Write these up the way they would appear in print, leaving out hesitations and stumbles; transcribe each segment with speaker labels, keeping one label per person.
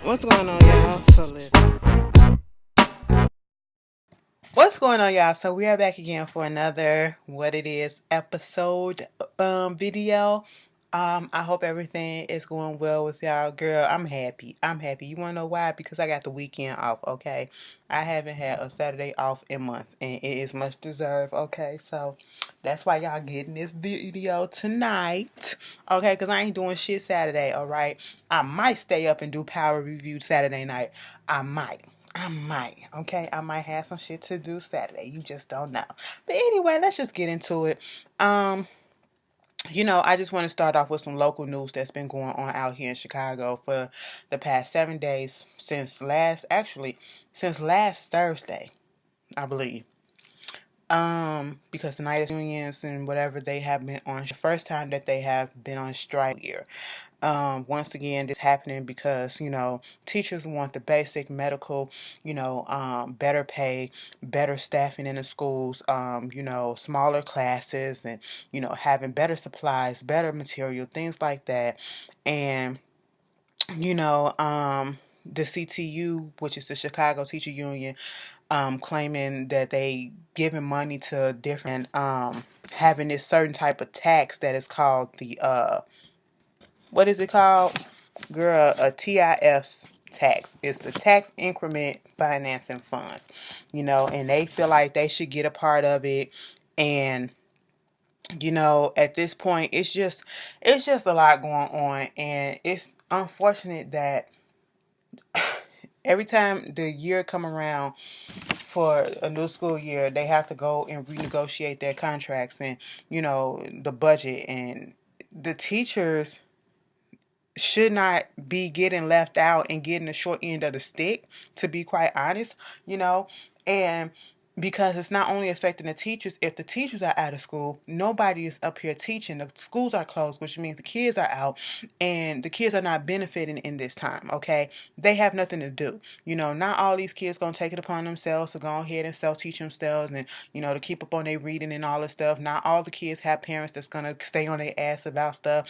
Speaker 1: What's going on, y'all? So listen. What's going on, y'all? So we are back again for another What It Is episode video. I hope everything is going well with y'all. Girl, I'm happy. I'm happy. You wanna know why? Because I got the weekend off, okay? I haven't had a Saturday off in months, and it is much deserved, okay? So that's why y'all getting this video tonight. Okay, because I ain't doing shit Saturday, alright? I might stay up and do power review Saturday night. I might. Okay? I might have some shit to do Saturday. You just don't know. But anyway, let's just get into it. Um, I just want to start off with some local news that's been going on out here in Chicago for the past 7 days since last Thursday, I believe. Because the night unions and whatever they have been on, the first time that they have been on strike here. Once again, this happening because, teachers want the basic medical, better pay, better staffing in the schools, smaller classes and, having better supplies, better material, things like that. And, you know, um, the CTU, which is the Chicago Teacher Union, claiming that they giving money to different, having this certain type of tax that is called the, what is it called? Girl, a TIF tax. It's the tax increment financing funds, and they feel like they should get a part of it. And, at this point, it's just a lot going on. And it's unfortunate that every time the year come around for a new school year, they have to go and renegotiate their contracts and, the budget. And the teachers should not be getting left out and getting the short end of the stick, to be quite honest, and because it's not only affecting the teachers. If the teachers are out of school, nobody is up here teaching. The schools are closed, which means the kids are out, and the kids are not benefiting in this time, okay? They have nothing to do. Not all these kids going to take it upon themselves to go ahead and self-teach themselves and, to keep up on their reading and all this stuff. Not all the kids have parents that's going to stay on their ass about stuff.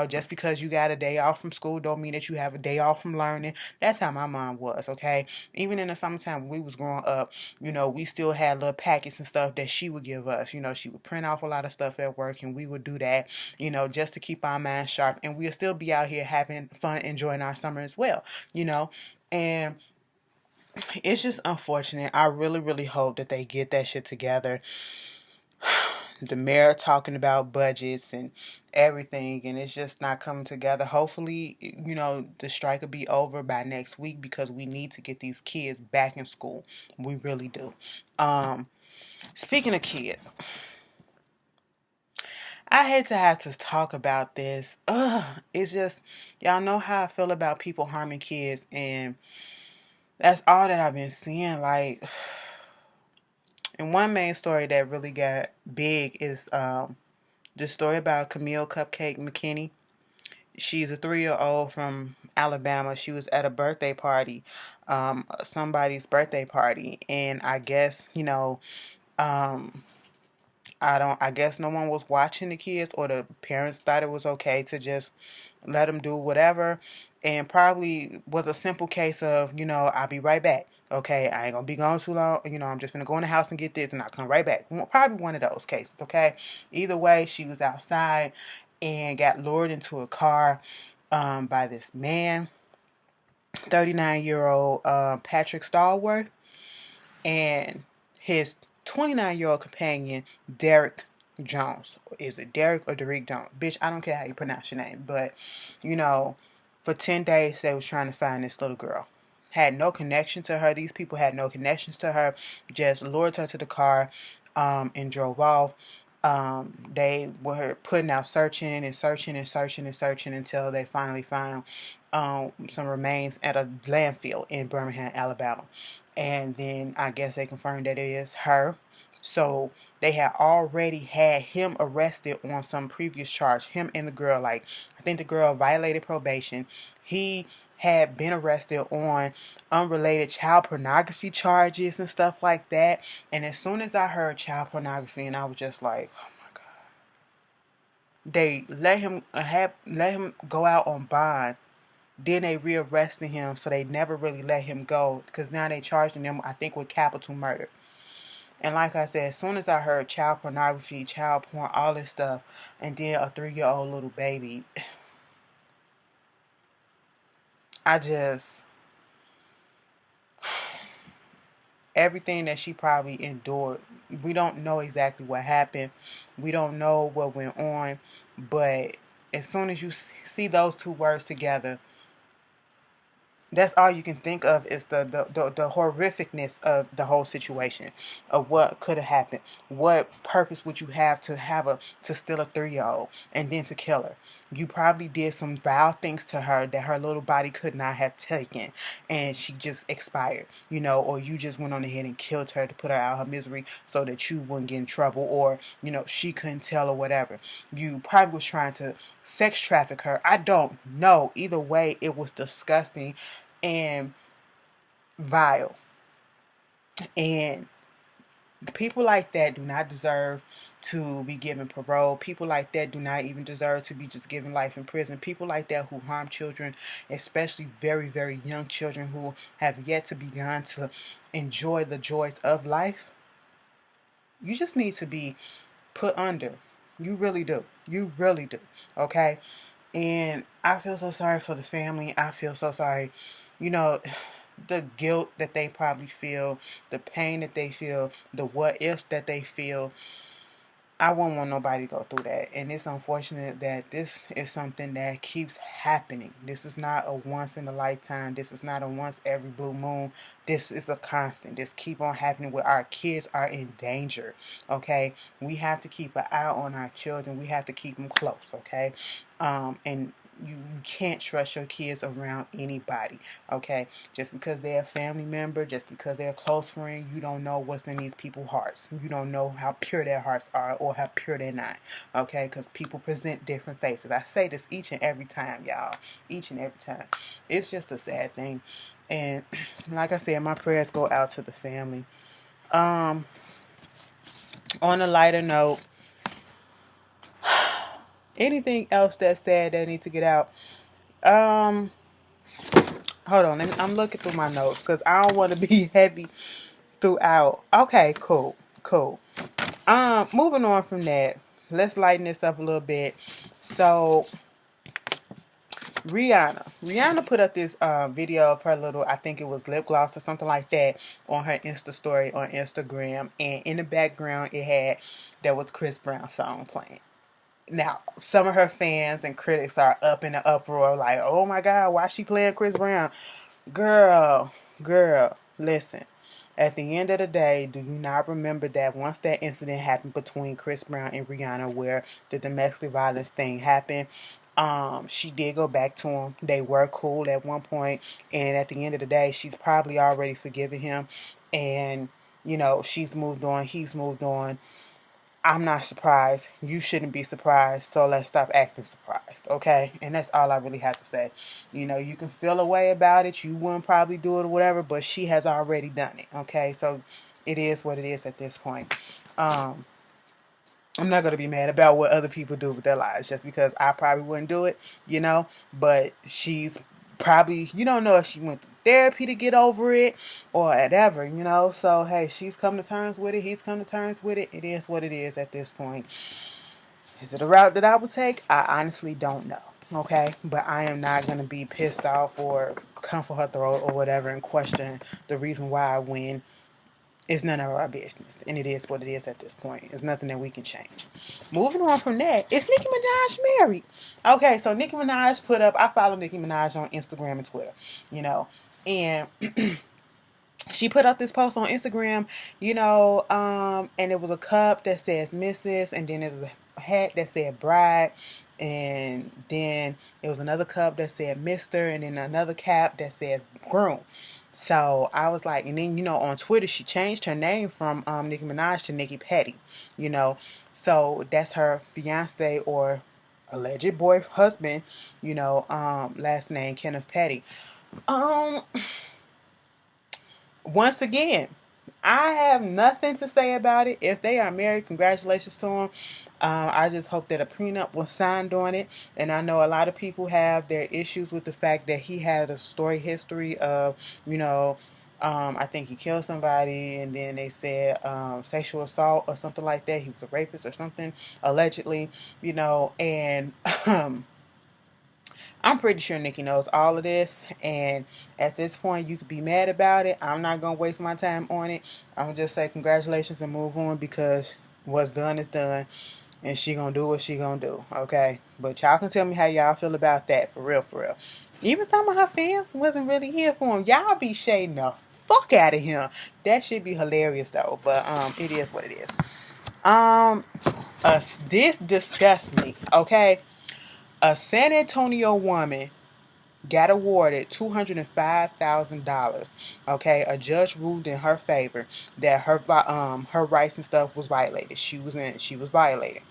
Speaker 1: Just because you got a day off from school don't mean that you have a day off from learning. That's how my mom was, okay? Even in the summertime when we was growing up, we still had little packets and stuff that she would give us. She would print off a lot of stuff at work and we would do that, just to keep our minds sharp. And we'll still be out here having fun, enjoying our summer as well, and it's just unfortunate. I really, really hope that they get that shit together. The mayor talking about budgets and everything, and it's just not coming together. Hopefully, the strike will be over by next week because we need to get these kids back in school. We really do. Speaking of kids, I hate to have to talk about this. It's just, y'all know how I feel about people harming kids, and that's all that I've been seeing. Like, and one main story that really got big is the story about Camille Cupcake Mckinney. She's a 3-year-old from Alabama. She was at a birthday party, somebody's birthday party, and I guess um, I guess no one was watching the kids, or the parents thought it was okay to just let them do whatever, and probably was a simple case of, I'll be right back. Okay, I ain't gonna be gone too long. I'm just gonna go in the house and get this, and I'll come right back. Probably one of those cases. Okay, either way, she was outside and got lured into a car by this man, 39-year-old Patrick Stallworth, and his 29-year-old companion, Derek Jones. Is it Derek or Derek Jones? Bitch, I don't care how you pronounce your name. But, for 10 days, they was trying to find this little girl. Had no connection to her. These people had no connections to her. Just lured her to the car and drove off. They were putting out searching and searching and searching and searching until they finally found some remains at a landfill in Birmingham, Alabama. And then I guess they confirmed that it is her. So they had already had him arrested on some previous charge. Him and the girl, like, I think the girl violated probation. He had been arrested on unrelated child pornography charges and stuff like that. And as soon as I heard child pornography, and I was just like, oh my God. They let him go out on bond Then they rearrested him, so they never really let him go because now they charging him, I think, with capital murder. And like I said, as soon as I heard child pornography, child porn, all this stuff, and then a 3-year-old little baby, I just, everything that she probably endured, we don't know exactly what happened. We don't know what went on. But as soon as you see those two words together, that's all you can think of is the horrificness of the whole situation, of what could have happened. What purpose would you have to steal a 3-year-old and then to kill her? You probably did some vile things to her that her little body could not have taken, and she just expired, or you just went on ahead and killed her to put her out of her misery so that you wouldn't get in trouble, or she couldn't tell or whatever. You probably was trying to sex traffic her. I don't know. Either way, it was disgusting and vile. And people like that do not deserve to be given parole. People like that do not even deserve to be just given life in prison. People like that who harm children, especially very, very young children who have yet to begun to enjoy the joys of life, you just need to be put under. You really do. You really do. Okay? And I feel so sorry for the family. I feel so sorry. The guilt that they probably feel, the pain that they feel, the what ifs that they feel. I wouldn't want nobody to go through that. And it's unfortunate that this is something that keeps happening. This is not a once in a lifetime. This is not a once every blue moon. This is a constant. This keep on happening where our kids are in danger. Okay? We have to keep an eye on our children. We have to keep them close. Okay? And you can't trust your kids around anybody, okay? Just because they're a family member, just because they're a close friend, you don't know what's in these people's hearts. You don't know how pure their hearts are or how pure they're not, okay? Because people present different faces. I say this each and every time, y'all. Each and every time. It's just a sad thing. And like I said, my prayers go out to the family. On a lighter note, anything else that's sad that needs to get out? Hold on. I'm looking through my notes because I don't want to be heavy throughout. Okay, cool. Moving on from that, let's lighten this up a little bit. So, Rihanna put up this video of her little, I think it was lip gloss or something like that, on her Insta story on Instagram, and in the background there was Chris Brown's song playing. Now, some of her fans and critics are up in the uproar like, oh my God, why is she playing Chris Brown? Girl, listen. At the end of the day, do you not remember that once that incident happened between Chris Brown and Rihanna where the domestic violence thing happened, she did go back to him. They were cool at one point, and at the end of the day, she's probably already forgiven him, and she's moved on, he's moved on. I'm not surprised. You shouldn't be surprised. So let's stop acting surprised, okay? And that's all I really have to say. You can feel a way about it. You wouldn't probably do it or whatever, but she has already done it, okay? So it is what it is at this point. I'm not going to be mad about what other people do with their lives just because I probably wouldn't do it, but she's probably, you don't know if she went through therapy to get over it or whatever, so hey, she's come to terms with it, he's come to terms with it. It is what it is at this point. Is it a route that I would take? I honestly don't know, okay? But I am not going to be pissed off or come for her throat or whatever and question the reason why when it's none of our business. And it is what it is at this point. It's nothing that we can change. Moving on from that, is Nicki Minaj married? Okay, so Nicki Minaj put up, I follow Nicki Minaj on Instagram and Twitter, and she put up this post on Instagram, and it was a cup that says Mrs. and then there's a hat that said bride, and then it was another cup that said Mr. and then another cap that said groom. So I was like, and then on Twitter she changed her name from Nicki Minaj to Nicki Petty, so that's her fiance or alleged husband, last name Kenneth Petty. Once again, I have nothing to say about it. If they are married, congratulations to them. I just hope that a prenup was signed on it. And I know a lot of people have their issues with the fact that he had a story history of, you know, I think he killed somebody, and then they said sexual assault or something like that. He was a rapist or something, allegedly, you know, and I'm pretty sure Nikki knows all of this, and at this point, you could be mad about it. I'm not gonna waste my time on it. I'm gonna just say congratulations and move on, because what's done is done, and she gonna do what she gonna do. Okay, but y'all can tell me how y'all feel about that, for real, for real. Even some of her fans wasn't really here for him. Y'all be shading the fuck out of him. That should be hilarious though, but it is what it is. Um, this disgusts me. Okay, a San Antonio woman got awarded $205,000. Okay, a judge ruled in her favor that her rights and stuff was violated. She was violated.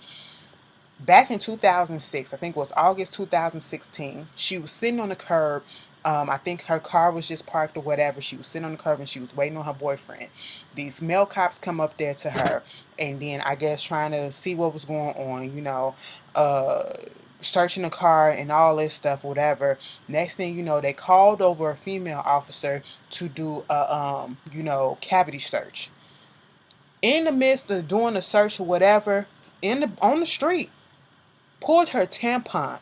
Speaker 1: Back in 2006, I think it was August 2016, she was sitting on the curb. I think her car was just parked or whatever. She was sitting on the curb and she was waiting on her boyfriend. These male cops come up there to her, and then I guess trying to see what was going on, you know, searching the car and all this stuff, whatever. Next thing you know, they called over a female officer to do a cavity search. In the midst of doing the search or whatever, on the street, pulled her tampon,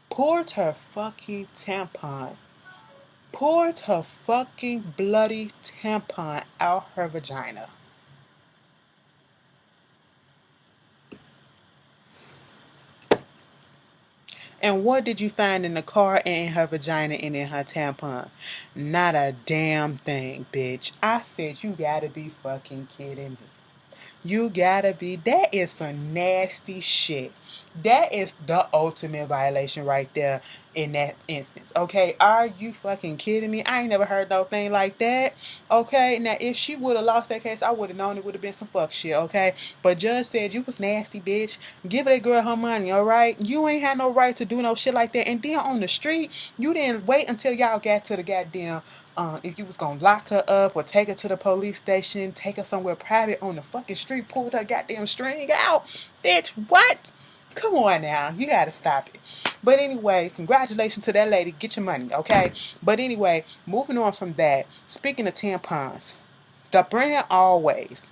Speaker 1: pulled her fucking tampon, pulled her fucking bloody tampon out her vagina. And what did you find in the car and in her vagina and in her tampon? Not a damn thing, bitch. I said, you gotta be fucking kidding me. You gotta be. That is some nasty shit. That is the ultimate violation right there in that instance. Okay, are you fucking kidding me? I ain't never heard no thing like that. Okay, now if she would have lost that case, I would have known it would have been some fuck shit. Okay, but judge said you was nasty, bitch. Give that girl her money. All right, you ain't had no right to do no shit like that. And then on the street, you didn't wait until y'all got to the goddamn if you was gonna lock her up or take her to the police station, take her somewhere private on the fucking street, pull her goddamn string out. Bitch, what? Come on now. You gotta stop it. But anyway, congratulations to that lady. Get your money, okay? But anyway, moving on from that, speaking of tampons, the brand Always.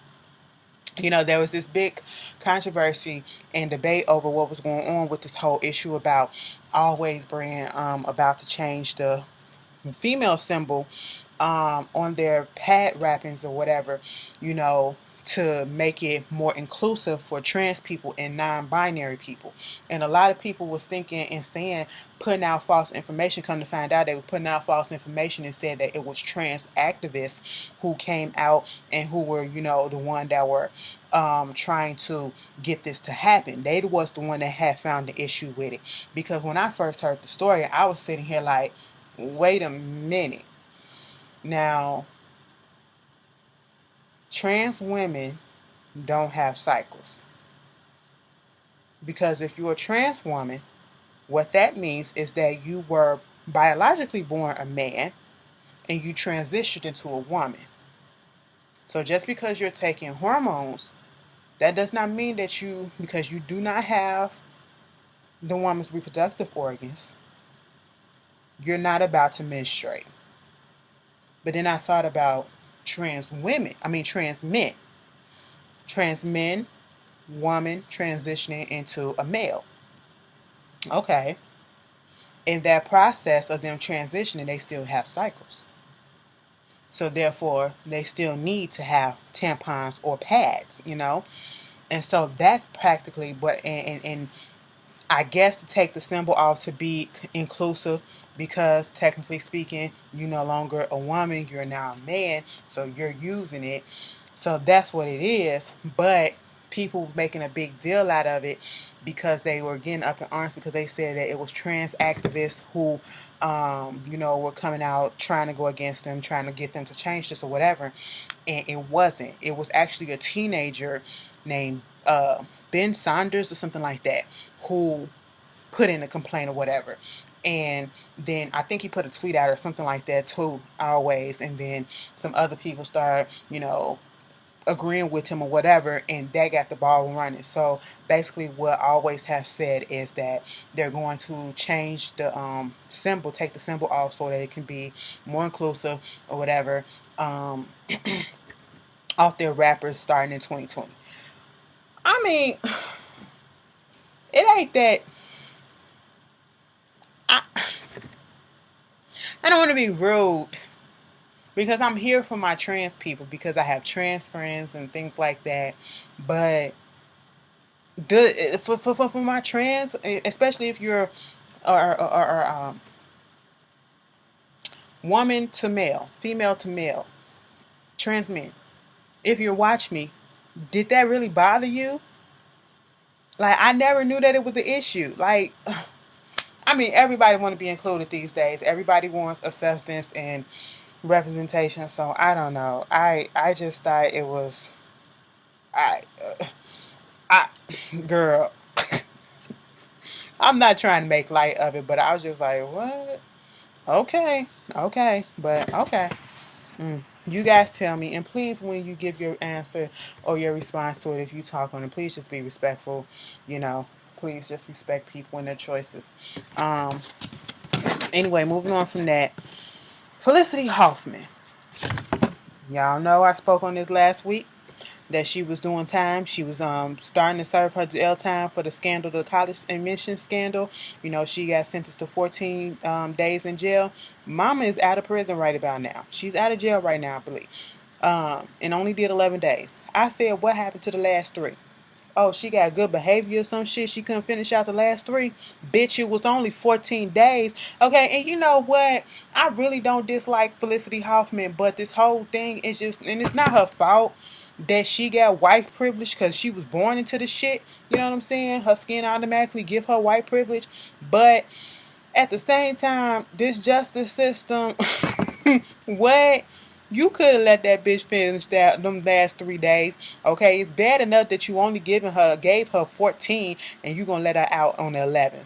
Speaker 1: You know, there was this big controversy and debate over what was going on with this whole issue about Always brand about to change the female symbol on their pad wrappings or whatever, you know, to make it more inclusive for trans people and non-binary people. And a lot of people was thinking and saying, putting out false information. Come to find out, they were putting out false information and said that it was trans activists who came out and who were, you know, the one that were trying to get this to happen. They was the one that had found the issue with it. Because when I first heard the story, I was sitting here like, wait a minute. Now, trans women don't have cycles. Because if you're a trans woman, what that means is that you were biologically born a man and you transitioned into a woman. So just because you're taking hormones, that does not mean that because you do not have the woman's reproductive organs, you're not about to menstruate. But then I thought about trans men. Trans men, woman transitioning into a male. Okay. In that process of them transitioning, they still have cycles. So therefore, they still need to have tampons or pads, you know? And so that's practically what, and I guess to take the symbol off to be inclusive, because technically speaking, you're no longer a woman, you're now a man, so you're using it. So that's what it is. But people making a big deal out of it because they were getting up in arms because they said that it was trans activists who, were coming out trying to go against them, trying to get them to change this or whatever. And it wasn't. It was actually a teenager named Ben Saunders or something like that who put in a complaint or whatever. And then I think he put a tweet out or something like that too, always. And then some other people start, agreeing with him or whatever, and that got the ball running. So basically what I always have said is that they're going to change the symbol, take the symbol off so that it can be more inclusive or whatever, off their rappers starting in 2020. I mean, it ain't that I, I don't want to be rude because I'm here for my trans people, because I have trans friends and things like that. But for my trans, especially if you're woman to male, female to male, trans men, if you watch me, did that really bother you? Like, I never knew that it was an issue. Like, I mean, everybody want to be included these days. Everybody wants acceptance and representation. So I don't know. I just thought it was I I girl. I'm not trying to make light of it, but I was just like, what? Okay, but okay. You guys tell me, and please, when you give your answer or your response to it, if you talk on it, please just be respectful. You know, please just respect people and their choices. Um. Anyway, moving on from that, Felicity Huffman. Y'all know I spoke on this last week that she was doing time. She was starting to serve her jail time for the scandal, the college admission scandal. She got sentenced to 14 days in jail. Mama is out of prison right about now. She's out of jail right now, I believe. And only did 11 days. I said, what happened to the last 3? Oh, she got good behavior or some shit. She couldn't finish out the last 3. Bitch, it was only 14 days. Okay, and you know what? I really don't dislike Felicity Huffman, but this whole thing is just, and it's not her fault that she got white privilege because she was born into the shit. You know what I'm saying? Her skin automatically give her white privilege. But at the same time, this justice system, what? You could have let that bitch finish them last 3 days. Okay, it's bad enough that you only gave her 14, and you gonna let her out on the 11th.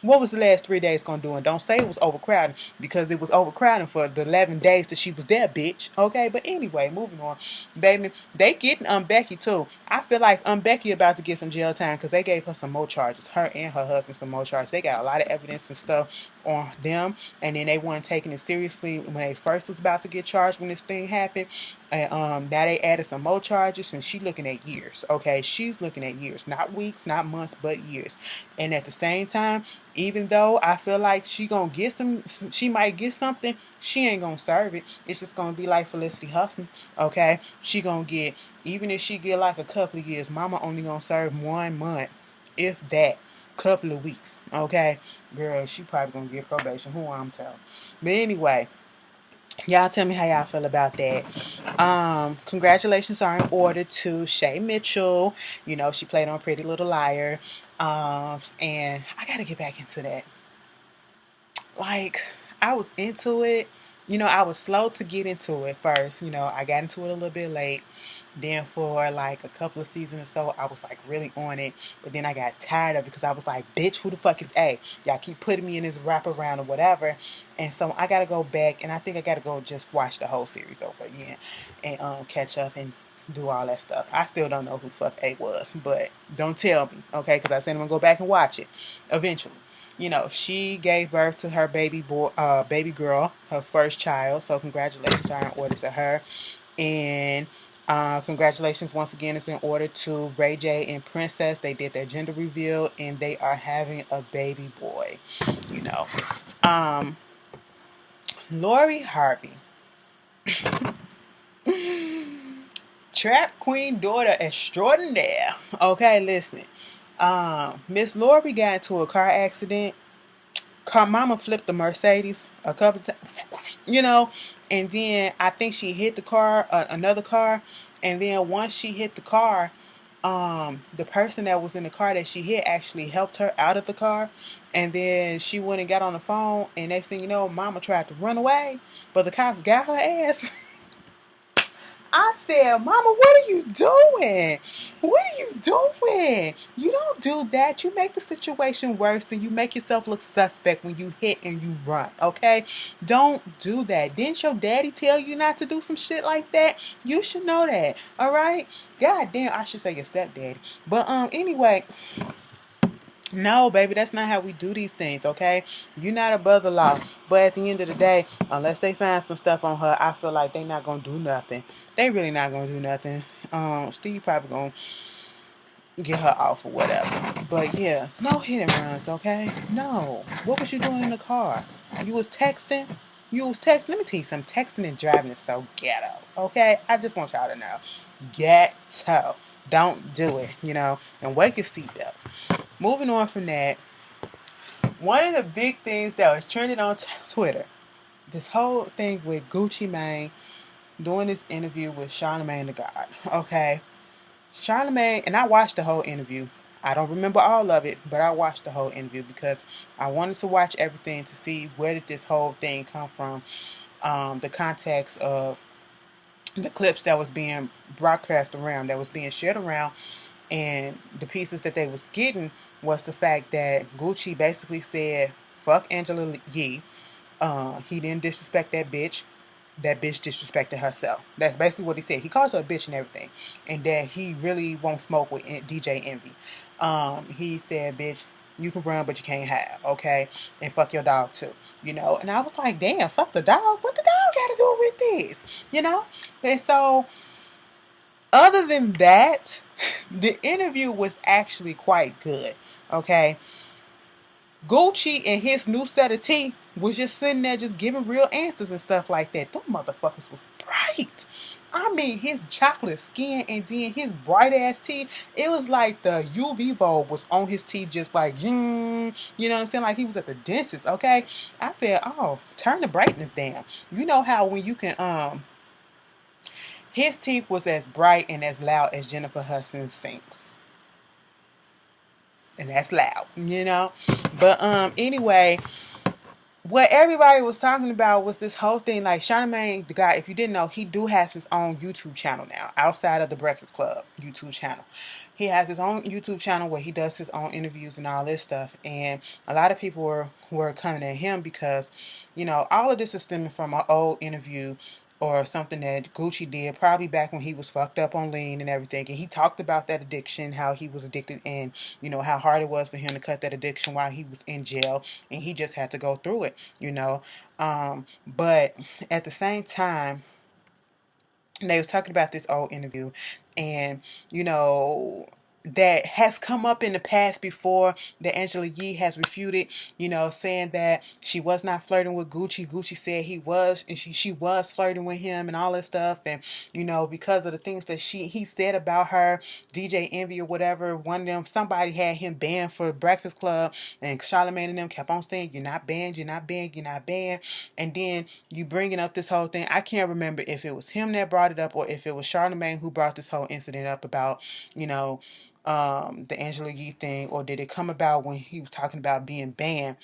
Speaker 1: What was the last 3 days gonna do? And don't say it was overcrowding, because it was overcrowding for the 11 days that she was there, bitch. Okay, but anyway, moving on. Baby, they getting Becky too. I feel like Becky about to get some jail time because they gave her some more charges. Her and her husband some more charges. They got a lot of evidence and stuff on them, and then they weren't taking it seriously when they first was about to get charged when this thing happened. And now they added some more charges, and she's looking at years. Okay, she's looking at years, not weeks, not months, but years. And at the same time, even though I feel like she might get something, she ain't gonna serve it. It's just gonna be like Felicity Huffman. Okay, she gonna get, even if she get like a couple of years, mama only gonna serve 1 month, if that, couple of weeks. Okay, girl, she probably gonna get probation. Who I'm telling. But anyway, y'all tell me how y'all feel about that. Congratulations are in order to Shay Mitchell. She played on Pretty Little Liar. And I gotta get back into that. Like, I was into it. I was slow to get into it first. I got into it a little bit late. Then for like a couple of seasons or so, I was like really on it. But then I got tired of it because I was like, bitch, who the fuck is A? Y'all keep putting me in this wraparound or whatever. And so I gotta go back, and I think I gotta go just watch the whole series over again and catch up and do all that stuff. I still don't know who the fuck A was, but don't tell me, okay? Because I said I'm gonna go back and watch it eventually. She gave birth to her baby girl, her first child. So congratulations are in order to her. And congratulations once again is in order to Ray J and Princess. They did their gender reveal, and they are having a baby boy. Lori Harvey. Trap queen daughter extraordinaire. Okay, listen. Miss Lori got into a car accident. Car mama flipped the Mercedes a couple times, and then I think she hit the car, another car, and then once she hit the car, the person that was in the car that she hit actually helped her out of the car, and then she went and got on the phone, and next thing you know, mama tried to run away, but the cops got her ass. I said, Mama, what are you doing? What are you doing? You don't do that. You make the situation worse and you make yourself look suspect when you hit and you run, okay? Don't do that. Didn't your daddy tell you not to do some shit like that? You should know that, all right? God damn, I should say your stepdaddy. But anyway, no, baby, that's not how we do these things, okay? You're not above the law. But at the end of the day, unless they find some stuff on her, I feel like they not going to do nothing. They really not going to do nothing. Steve probably going to get her off or whatever. But yeah, no hit and runs, okay? No. What was you doing in the car? You was texting? Let me tell you something. Texting and driving is so ghetto, okay? I just want y'all to know. Ghetto. Don't do it, and wake your seatbelts. Moving on from that, one of the big things that was trending on Twitter, this whole thing with Gucci Mane doing this interview with Charlamagne the God. Okay, Charlamagne, and I watched the whole interview. I don't remember all of it, but I watched the whole interview because I wanted to watch everything to see where did this whole thing come from, the context of the clips that was being broadcast around, that was being shared around. And the pieces that they was getting was the fact that Gucci basically said, fuck Angela Yee. He didn't disrespect that bitch. That bitch disrespected herself. That's basically what he said. He calls her a bitch and everything. And that he really won't smoke with DJ Envy. He said, bitch, you can run, but you can't have, okay? And fuck your dog too, And I was like, damn, fuck the dog? What the dog got to do with this, And so, other than that, the interview was actually quite good, okay? Gucci and his new set of teeth was just sitting there just giving real answers and stuff like that. Them motherfuckers was bright. I mean, his chocolate skin and then his bright ass teeth. It was like the UV bulb was on his teeth just like, you know what I'm saying? Like he was at the dentist, okay? I said, oh, turn the brightness down. You know how when you can, his teeth was as bright and as loud as Jennifer Hudson sings. And that's loud, But anyway, what everybody was talking about was this whole thing. Like Charlamagne, the guy, if you didn't know, he do have his own YouTube channel now, outside of the Breakfast Club YouTube channel. He has his own YouTube channel where he does his own interviews and all this stuff. And a lot of people were coming at him because, all of this is stemming from an old interview or something that Gucci did probably back when he was fucked up on lean and everything. And he talked about that addiction, how he was addicted and, how hard it was for him to cut that addiction while he was in jail. And he just had to go through it, But at the same time, they was talking about this old interview and, that has come up in the past before that Angela Yee has refuted, saying that she was not flirting with Gucci. Gucci said he was, and she was flirting with him and all that stuff. And, because of the things that he said about her, DJ Envy or whatever, one of them, somebody had him banned for Breakfast Club, and Charlamagne and them kept on saying, you're not banned, you're not banned, you're not banned. And then you bringing up this whole thing. I can't remember if it was him that brought it up or if it was Charlamagne who brought this whole incident up about, the Angela Yee thing, or did it come about when he was talking about being banned?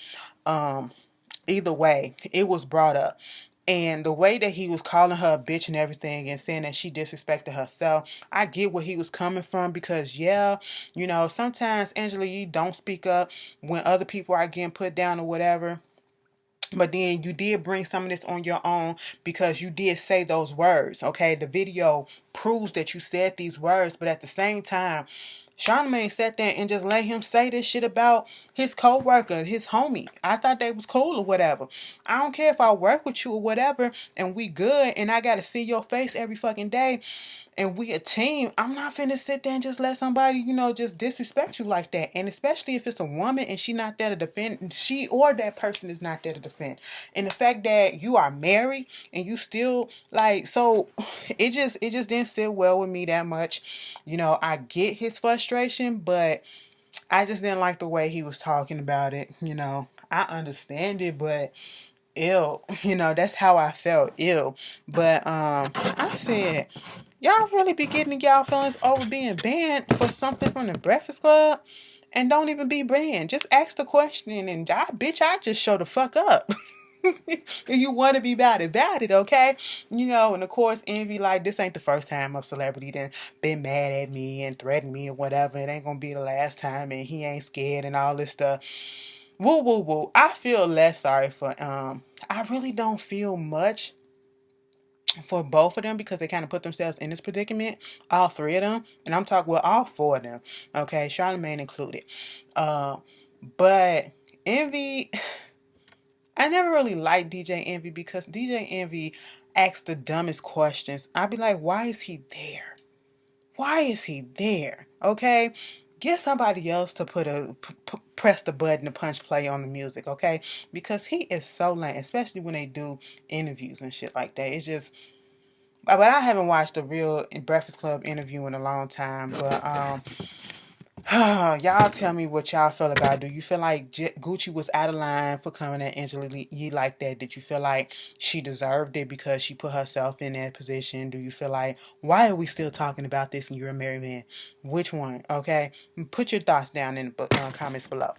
Speaker 1: Either way, it was brought up. And the way that he was calling her a bitch and everything and saying that she disrespected herself, I get where he was coming from because, sometimes Angela Yee don't speak up when other people are getting put down or whatever. But then you did bring some of this on your own because you did say those words, okay? The video proves that you said these words, but at the same time, Charlamagne sat there and just let him say this shit about his co-worker, his homie. I thought they was cool or whatever. I don't care if I work with you or whatever and we good and I got to see your face every fucking day and we a team. I'm not finna sit there and just let somebody, just disrespect you like that. And especially if it's a woman and she not there to defend, she or that person is not there to defend. And the fact that you are married and you still so it just didn't sit well with me that much. I get his frustration, but I just didn't like the way he was talking about it. I understand it, but ew, that's how I felt, ew. But I said, y'all really be getting y'all feelings over being banned for something from the Breakfast Club and don't even be banned. Just ask the question and I just show the fuck up. If you want to be about it, okay? And of course, Envy, like, this ain't the first time a celebrity done been mad at me and threatened me or whatever. It ain't gonna be the last time, and he ain't scared and all this stuff. Woo, woo, woo. I feel less sorry for, I really don't feel much for both of them because they kind of put themselves in this predicament, all three of them, and I'm talking, well, all four of them, okay, Charlamagne included. But Envy, I never really liked DJ Envy because DJ Envy asks the dumbest questions. I'd be like, why is he there? Why is he there? Okay? Get somebody else to press the button to punch play on the music, okay? Because he is so lame, especially when they do interviews and shit like that. It's just, but I haven't watched a real Breakfast Club interview in a long time. But y'all tell me what y'all feel about it. Do you feel like Gucci was out of line for coming at Angela Yee like that? Did you feel like she deserved it because she put herself in that position? Do you feel like, why are we still talking about this and you're a married man? Which one? Okay, put your thoughts down in the comments below.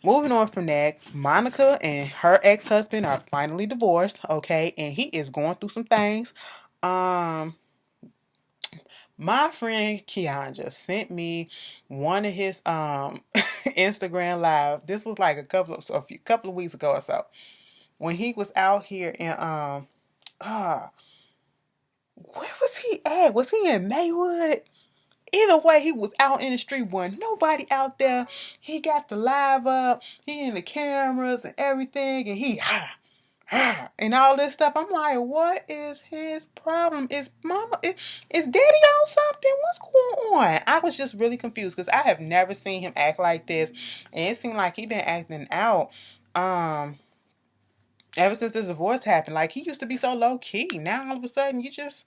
Speaker 1: Moving on from that, Monica and her ex-husband are finally divorced, okay, and he is going through some things. My friend Keandra sent me one of his Instagram live. This was like a couple of weeks ago or so, when he was out here in where was he at? Was he in Maywood? Either way, he was out in the street. Wasn't nobody out there. He got the live up. He in the cameras and everything, and he and all this stuff. I'm like, what is his problem? Is daddy on something? What's going on? I was just really confused because I have never seen him act like this, and it seemed like he been acting out ever since this divorce happened. Like, he used to be so low key. Now all of a sudden you just,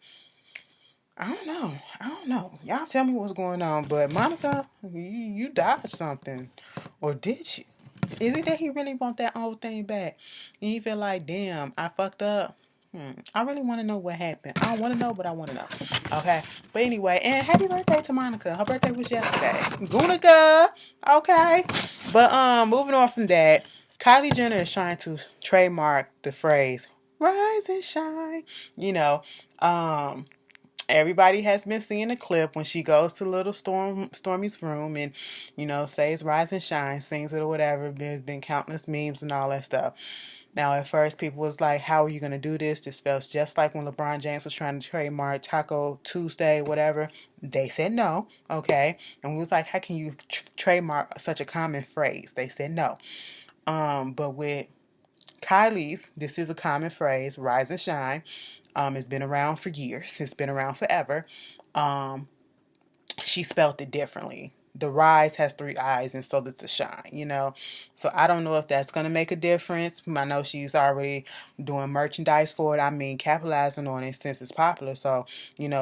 Speaker 1: I don't know. Y'all tell me what's going on. But Monica, you dodged something, or did you? Is it that he really want that old thing back? And you feel like, damn, I fucked up? I really want to know what happened. I don't want to know, but I want to know. Okay? But anyway, and happy birthday to Monica. Her birthday was yesterday. Gunica. Okay? But moving on from that, Kylie Jenner is trying to trademark the phrase rise and shine. Everybody has been seeing a clip when she goes to little Stormy's room and, says rise and shine, sings it or whatever. There's been countless memes and all that stuff. Now, at first, people was like, how are you going to do this? This feels just like when LeBron James was trying to trademark Taco Tuesday, whatever. They said no, okay? And we was like, how can you trademark such a common phrase? They said no. But with Kylie's, this is a common phrase, rise and shine. It's been around for years. It's been around forever. She spelled it differently. The rise has 3 eyes, and so does the shine, So I don't know if that's going to make a difference. I know she's already doing merchandise for it. I mean, capitalizing on it since it's popular. So,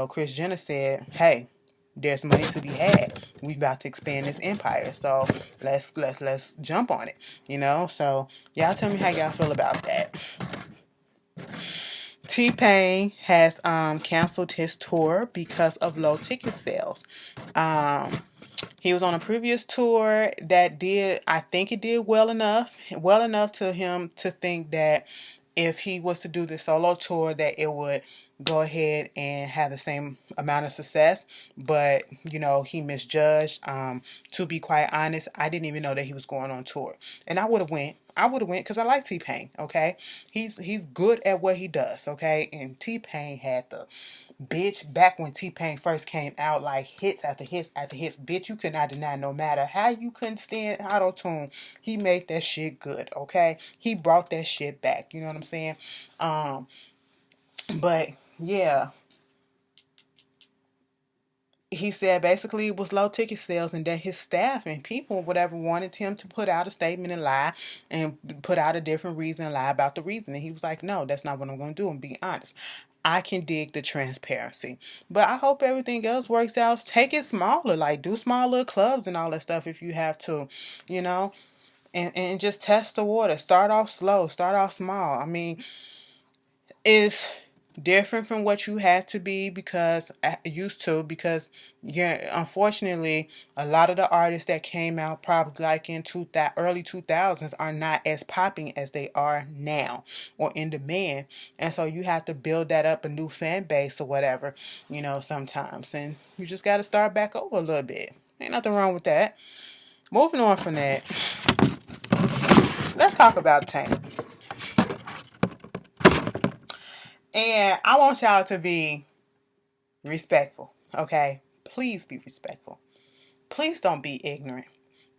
Speaker 1: Kris Jenner said, hey, there's money to be had. We're about to expand this empire. So let's jump on it, So y'all tell me how y'all feel about that. T-Pain has canceled his tour because of low ticket sales. He was on a previous tour that I think it did well enough to him to think that if he was to do the solo tour that it would go ahead and have the same amount of success. But, he misjudged. To be quite honest, I didn't even know that he was going on tour. And I would have went because I like T-Pain, okay? He's good at what he does, okay? And T-Pain had the bitch back when T-Pain first came out, like hits after hits after hits. Bitch, you could not deny, no matter how you couldn't stand auto-tune, he made that shit good, okay? He brought that shit back, you know what I'm saying? But yeah, he said basically it was low ticket sales and that his staff and people, whatever, wanted him to put out a statement and lie and put out a different reason and lie about the reason. And he was like, no, that's not what I'm going to do. I'm being honest. I can dig the transparency. But I hope everything else works out. Take it smaller. Like, do smaller clubs and all that stuff if you have to, and just test the water. Start off slow. Start off small. I mean, different from what you had to be because used to, because you're unfortunately a lot of the artists that came out probably like in early 2000s are not as popping as they are now or in demand, and so you have to build that up a new fan base or whatever, sometimes, and you just got to start back over a little bit. Ain't nothing wrong with that. Moving on from that, let's talk about Tank. And I want y'all to be respectful, okay? Please be respectful. Please don't be ignorant.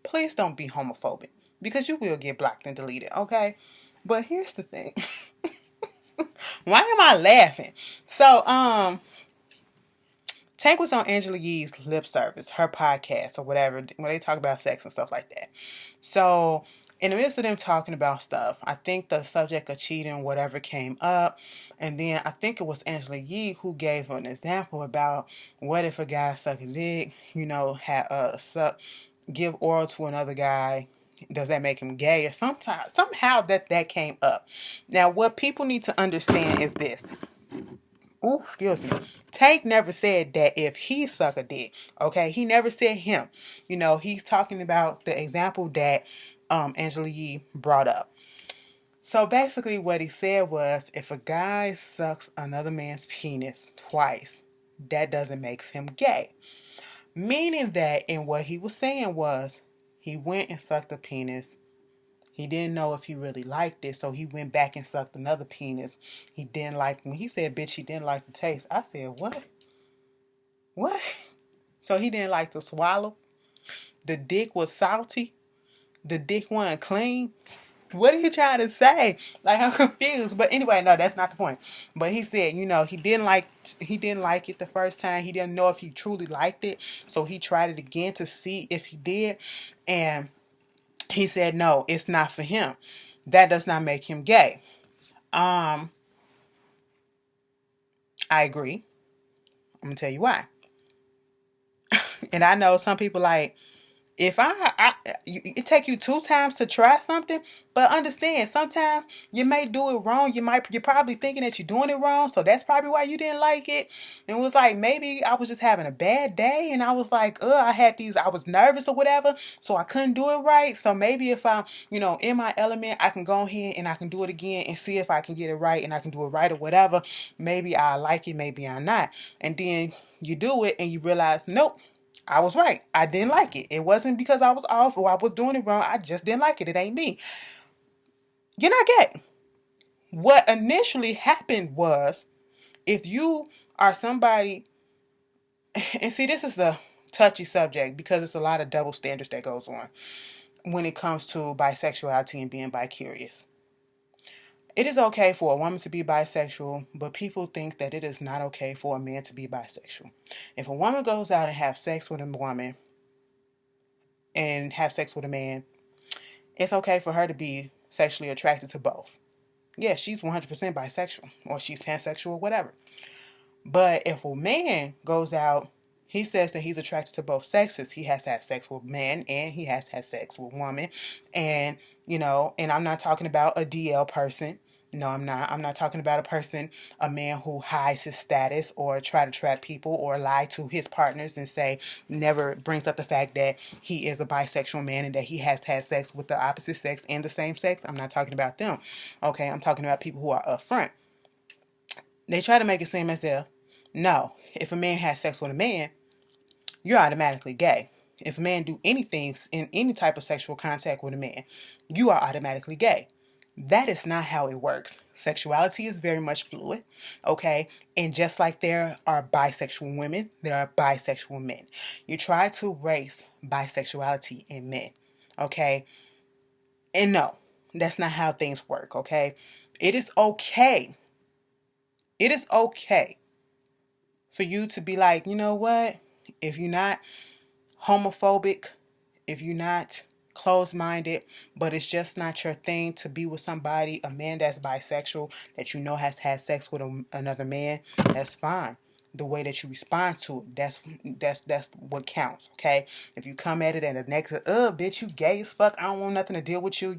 Speaker 1: Please don't be homophobic, because you will get blocked and deleted, okay? But here's the thing. Why am I laughing? So, Tank was on Angela Yee's Lip Service, her podcast or whatever, when they talk about sex and stuff like that. So, in the midst of them talking about stuff, I think the subject of cheating, whatever, came up. And then I think it was Angela Yee who gave an example about what if a guy suck a dick, give oral to another guy. Does that make him gay? Or somehow that came up. Now, what people need to understand is this. Ooh, excuse me. Tank never said that if he suck a dick, okay? He never said him. He's talking about the example that Angela Yee brought up. So basically what he said was, if a guy sucks another man's penis twice, that doesn't make him gay. Meaning that, and what he was saying was, he went and sucked the penis. He didn't know if he really liked it, so he went back and sucked another penis. He didn't like, when he said, bitch, he didn't like the taste. I said, what? What? So he didn't like to swallow? The dick was salty? The dick wasn't clean? What are you trying to say? Like, I'm confused. But anyway, no, that's not the point. But he said, he didn't like it the first time. He didn't know if he truly liked it. So he tried it again to see if he did. And he said, no, it's not for him. That does not make him gay. I agree. I'm going to tell you why. And I know some people like, if it take you 2 times to try something, but understand, sometimes you may do it wrong. You're probably thinking that you're doing it wrong, so that's probably why you didn't like it. And it was like, maybe I was just having a bad day, and I was like, I was nervous or whatever, so I couldn't do it right. So maybe if I'm, in my element, I can go ahead and I can do it again and see if I can get it right, and I can do it right or whatever. Maybe I like it, maybe I'm not. And then you do it and you realize, nope, I was right. I didn't like it. It wasn't because I was off or I was doing it wrong. I just didn't like it. It ain't me. You're not gay. What initially happened was, if you are somebody, and see, this is the touchy subject because it's a lot of double standards that goes on when it comes to bisexuality and being bi-curious. It is okay for a woman to be bisexual, but people think that it is not okay for a man to be bisexual. If a woman goes out and have sex with a woman and have sex with a man, it's okay for her to be sexually attracted to both. Yeah, she's 100% bisexual, or she's pansexual, whatever. But if a man goes out, he says that he's attracted to both sexes. He has to have sex with men and he has to have sex with women. And, and I'm not talking about a DL person. No, I'm not. I'm not talking about a man who hides his status or try to trap people or lie to his partners and never brings up the fact that he is a bisexual man and that he has to have sex with the opposite sex and the same sex. I'm not talking about them. Okay, I'm talking about people who are upfront. They try to make it seem as if, no, if a man has sex with a man, you're automatically gay. If a man do anything in any type of sexual contact with a man, you are automatically gay. That is not how it works. Sexuality is very much fluid, okay? And just like there are bisexual women, there are bisexual men. You try to race bisexuality in men, okay? And no, that's not how things work, okay? It is okay. It is okay for you to be like, you know what? If you're not homophobic, if you're not closed-minded, but it's just not your thing to be with somebody, a man that's bisexual, that has had sex with another man, that's fine. the way that you respond to it. That's what counts, okay? If you come at it and the next, bitch, you gay as fuck, I don't want nothing to deal with you,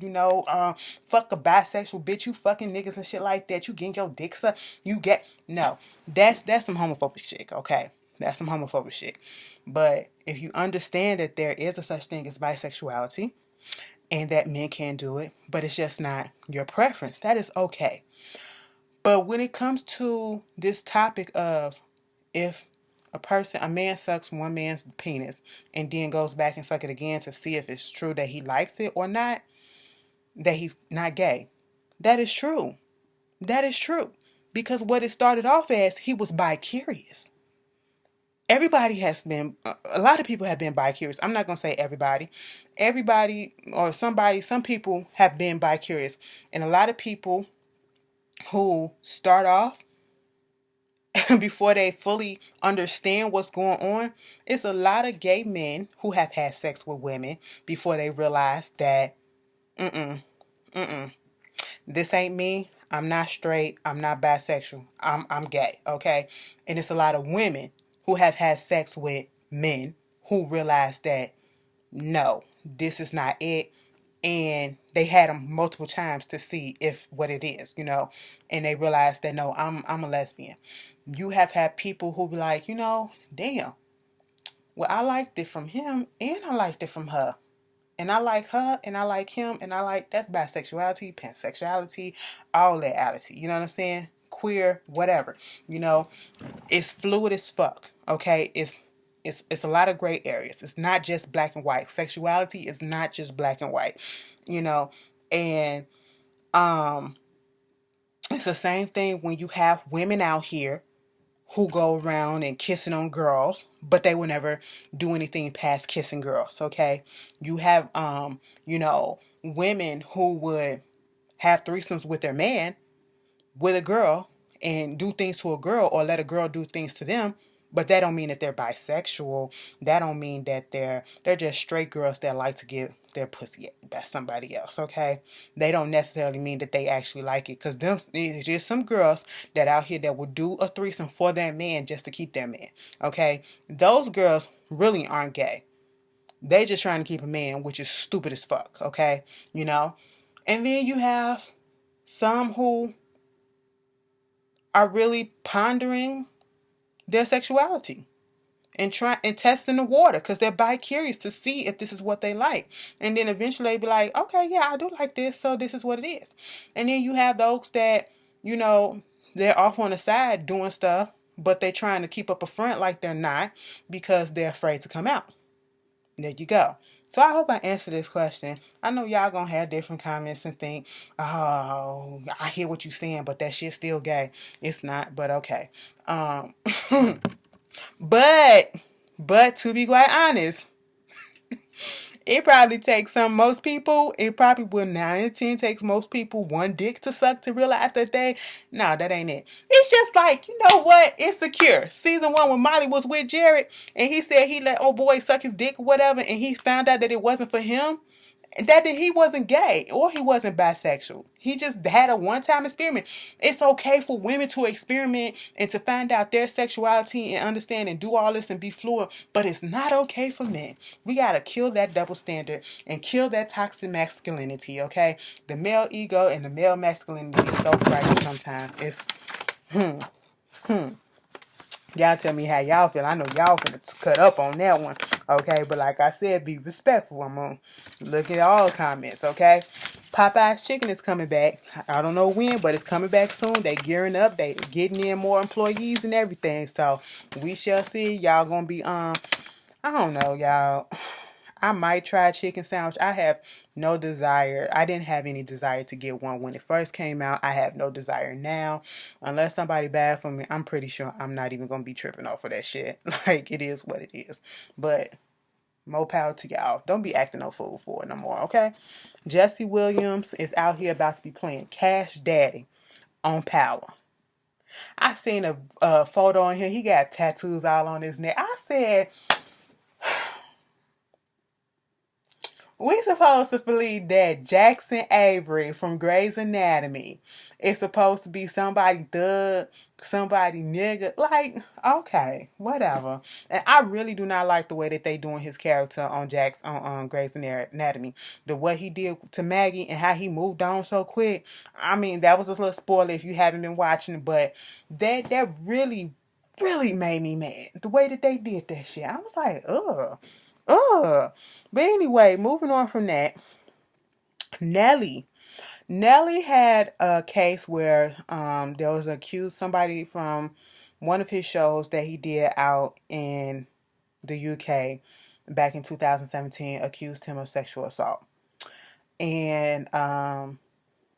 Speaker 1: fuck a bisexual bitch, you fucking niggas and shit like that, you getting your dick sucked, you get, no, that's some homophobic shit, okay? That's some homophobic shit. But if you understand that there is a such thing as bisexuality and that men can do it, but it's just not your preference, that is okay. But when it comes to this topic of if a man sucks one man's penis and then goes back and suck it again to see if it's true that he likes it or not, that he's not gay. That is true. That is true. Because what it started off as, he was bi-curious. Everybody has been, a lot of people have been bi-curious. I'm not going to say everybody. Everybody or some people have been bi-curious. And a lot of people who start off before they fully understand what's going on, it's a lot of gay men who have had sex with women before they realize that, this ain't me. I'm not straight. I'm not bisexual. I'm gay, okay? And it's a lot of women who have had sex with men who realize that, no, this is not it. And they had them multiple times to see if what it is, and they realized that, no, I'm a lesbian. You have had people who be like, damn, well, I liked it from him and I liked it from her. And I like her and I like him and that's bisexuality, pansexuality, all that ality. You know what I'm saying? Queer, whatever. It's fluid as fuck. Okay? It's a lot of gray areas. It's not just black and white. Sexuality is not just black and white. And it's the same thing when you have women out here who go around and kissing on girls, but they will never do anything past kissing girls, okay? You have, women who would have threesomes with their man, with a girl, and do things to a girl or let a girl do things to them, but that don't mean that they're bisexual. That don't mean that they're just straight girls that like to get their pussy by somebody else, okay? They don't necessarily mean that they actually like it, because there's just some girls that out here that will do a threesome for their man just to keep their man, okay? Those girls really aren't gay. They just trying to keep a man, which is stupid as fuck, okay? And then you have some who are really pondering their sexuality and testing the water because they're bi-curious to see if this is what they like. And then eventually they be like, okay, yeah, I do like this, so this is what it is. And then you have those that, they're off on the side doing stuff, but they're trying to keep up a front like they're not because they're afraid to come out. There you go. So I hope I answered this question. I know y'all gonna have different comments and think, oh, I hear what you're saying, but that shit's still gay. It's not, but okay. But to be quite honest, it probably takes most people, it probably will 9 out of 10 takes most people one dick to suck to realize that that ain't it. It's just like, you know what? Insecure. Season 1 when Molly was with Jared and he said he let old boy suck his dick or whatever and he found out that it wasn't for him. That he wasn't gay or he wasn't bisexual. He just had a one-time experiment. It's okay for women to experiment and to find out their sexuality and understand and do all this and be fluid, but it's not okay for men. We got to kill that double standard and kill that toxic masculinity, okay? The male ego and the male masculinity is so fragile sometimes. It's, Y'all tell me how y'all feel. I know y'all finna cut up on that one, okay? But like I said, be respectful. I'm gonna look at all comments, okay? Popeye's Chicken is coming back. I don't know when, but it's coming back soon. They gearing up. They getting in more employees and everything. So we shall see. Y'all gonna be I don't know, y'all. I might try a chicken sandwich. I have no desire. I didn't have any desire to get one when it first came out. I have no desire now. Unless somebody bad for me, I'm pretty sure I'm not even going to be tripping off of that shit. Like, it is what it is. But more power to y'all. Don't be acting no fool for it no more, okay? Jesse Williams is out here about to be playing Cash Daddy on Power. I seen a photo on here. He got tattoos all on his neck. I said, We supposed to believe that Jackson Avery from Grey's Anatomy is supposed to be somebody thug, somebody nigga. Like, okay, whatever. And I really do not like the way that they doing his character on Grey's Anatomy. The what he did to Maggie and how he moved on so quick. I mean, that was a little spoiler if you haven't been watching, but that really made me mad. The way that they did that shit. I was like, ugh. Ugh. But anyway, moving on from that, Nelly. Nelly had a case where there was accused somebody from one of his shows that he did out in the UK back in 2017 accused him of sexual assault. And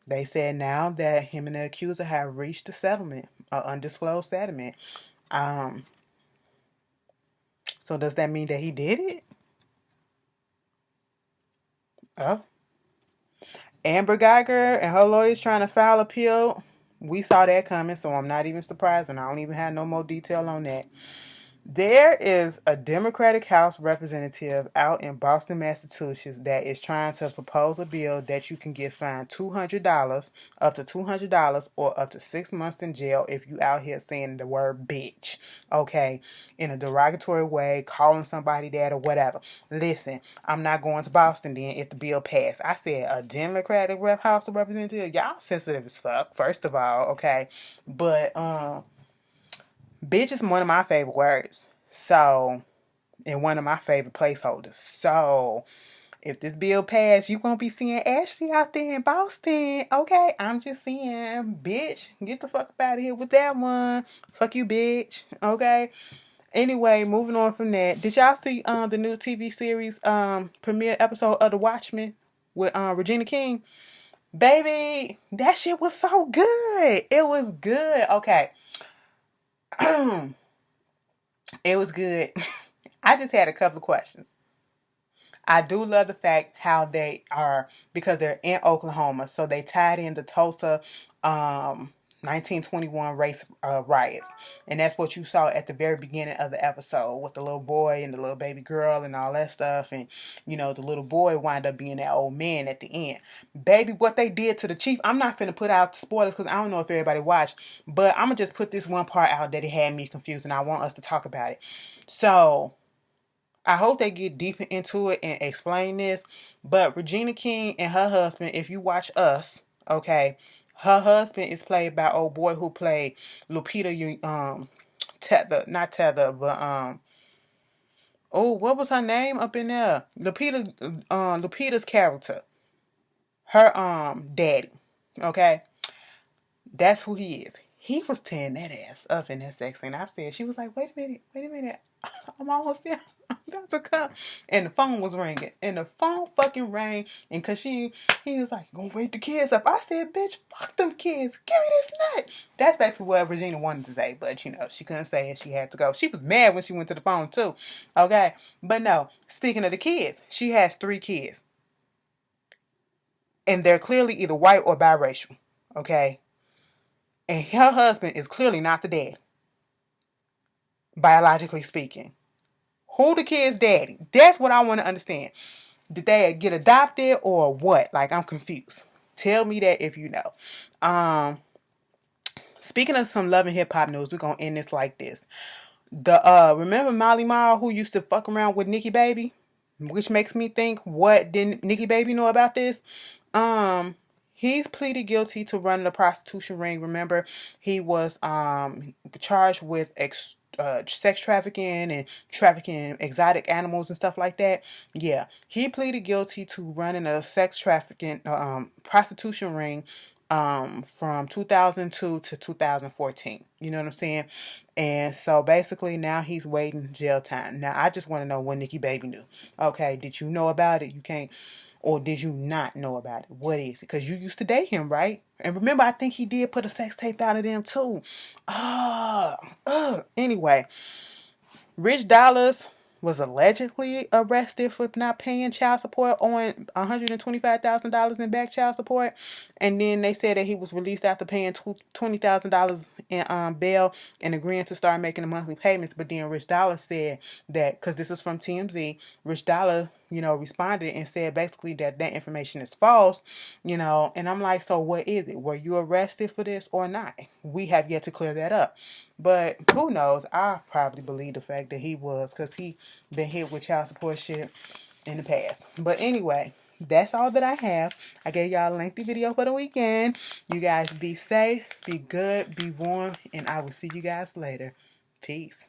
Speaker 1: they said now that him and the accuser have reached a settlement, an undisclosed settlement. So does that mean that he did it? Oh. Amber Geiger and her lawyers trying to file appeal. We saw that coming, so I'm not even surprised, and I don't even have no more detail on that. There is a Democratic House representative out in Boston, Massachusetts that is trying to propose a bill that you can get fined $200, up to $200, or up to 6 months in jail if you out here saying the word bitch, okay, in a derogatory way, calling somebody that or whatever. Listen, I'm not going to Boston then if the bill passed. I said a Democratic House of Representatives. Y'all sensitive as fuck, first of all, okay, but bitch is one of my favorite words. So, and one of my favorite placeholders. So, if this bill passed, you won't be seeing Ashley out there in Boston. Okay, I'm just saying, bitch, get the fuck up out of here with that one. Fuck you, bitch. Okay. Anyway, moving on from that. Did y'all see the new TV series premiere episode of The Watchmen with Regina King? Baby, that shit was so good. It was good. Okay. It was good. I just had a couple of questions. I do love the fact how they are, because they're in Oklahoma, so they tied in the Tulsa 1921 race riots. And that's what you saw at the very beginning of the episode with the little boy and the little baby girl and all that stuff. And, you know, the little boy wound up being that old man at the end. Baby, what they did to the chief, I'm not finna put out the spoilers because I don't know if everybody watched, but I'm going to just put this one part out that it had me confused and I want us to talk about it. So, I hope they get deeper into it and explain this. But Regina King and her husband, if you watch Us, okay, her husband is played by old boy who played Lupita, Tether, not Tether, but oh, what was her name up in there? Lupita's character, her daddy, okay, that's who he is. He was tearing that ass up in that sex scene. I said, she was like, wait a minute. I'm almost there. I'm about to come. And the phone was ringing. And the phone fucking rang. And cause he was like, gonna wake the kids up. I said, bitch, fuck them kids. Give me this nut. That's basically what Regina wanted to say. But, you know, she couldn't say it. She had to go. She was mad when she went to the phone, too. Okay? But no, speaking of the kids, she has 3 kids. And they're clearly either white or biracial. Okay? And her husband is clearly not the dad, biologically speaking. Who the kid's daddy? That's what I want to understand. Did they get adopted or what? Like, I'm confused. Tell me that if you know. Speaking of some love and hip hop news, we're gonna end this like this. Remember Molly Mall who used to fuck around with Nikki Baby? Which makes me think, what did Nikki Baby know about this? He's pleaded guilty to running a prostitution ring. Remember, he was charged with sex trafficking and trafficking exotic animals and stuff like that. Yeah, he pleaded guilty to running a sex trafficking prostitution ring from 2002 to 2014. You know what I'm saying? And so basically now he's waiting jail time. Now I just want to know what Nikki Baby knew. Okay, did you know about it? You can't. Or did you not know about it? What is it? Because you used to date him, right? And remember, I think he did put a sex tape out of them too. Anyway, Rich Dollars was allegedly arrested for not paying child support on $125,000 in back child support. And then they said that he was released after paying $20,000 in bail and agreeing to start making the monthly payments. But then Rich Dollars said that, because this is from TMZ, Rich Dollar responded and said basically that that information is false, and I'm like, so what is it? Were you arrested for this or not? We have yet to clear that up. But who knows? I probably believe the fact that he was, because he been hit with child support shit in the past. But anyway, that's all that I have. I gave y'all a lengthy video for the weekend. You guys be safe, be good, be warm, and I will see you guys later. Peace.